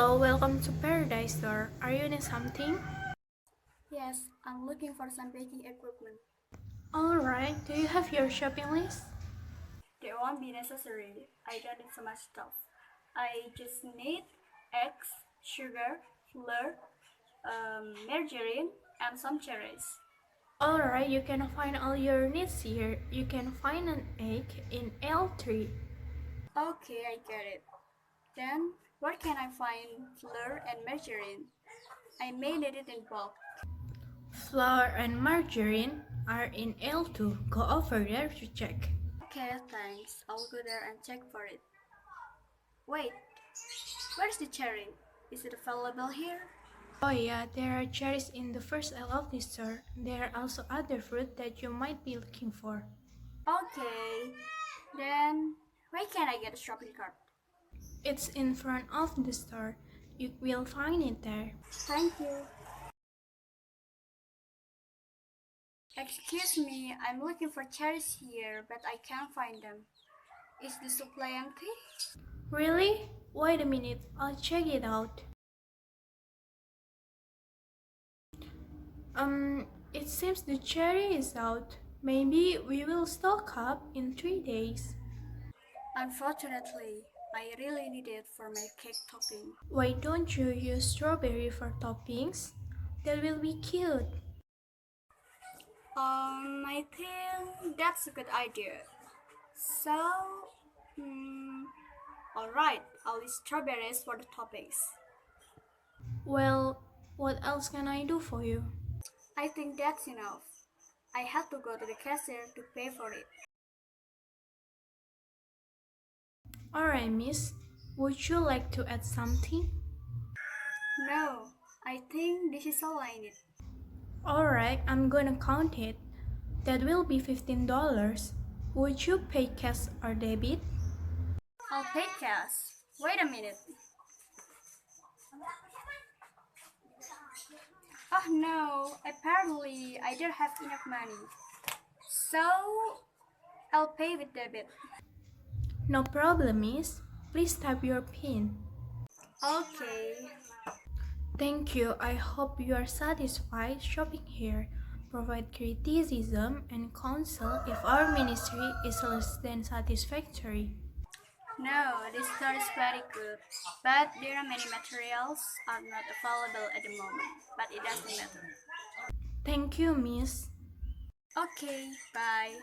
Hello, welcome to Paradise Store. Are you need something? Yes, I'm looking for some baking equipment. Alright, do you have your shopping list? They won't be necessary. I don't need so much stuff. I just need eggs, sugar, flour, margarine, and some cherries. Alright, you can find all your needs here. You can find an egg in L3. Okay, I get it. Then, where can I find flour and margarine? I may need it in bulk. Flour and margarine are in L2. Go over there to check. Okay, thanks. I'll go there and check for it. Wait, where's the cherry? Is it available here? Oh yeah, there are cherries in the first aisle of the store. There are also other fruit that you might be looking for. Okay, then where can I get a shopping cart? It's in front of the store. You will find it there. Thank you. Excuse me, I'm looking for cherries here, but I can't find them. Is the supply empty? Really? Wait a minute, I'll check it out. It seems the cherry is out. Maybe we will stock up in 3 days. Unfortunately, I really need it for my cake topping. Why don't you use strawberry for toppings? That will be cute. I think that's a good idea. So, alright, I'll use strawberries for the toppings. Well, what else can I do for you? I think that's enough. I had to go to the cashier to pay for it. Alright, miss. Would you like to add something? No, I think this is all I need. Alright, I'm gonna count it. That will be $15. Would you pay cash or debit? I'll pay cash. Wait a minute. Oh no, apparently I don't have enough money. So, I'll pay with debit. No problem, miss. Please type your PIN. Okay. Thank you. I hope you are satisfied shopping here. Provide criticism and counsel if our ministry is less than satisfactory. No, this store is very good, but there are many materials are not available at the moment, but it doesn't matter. Thank you, miss. Okay, bye.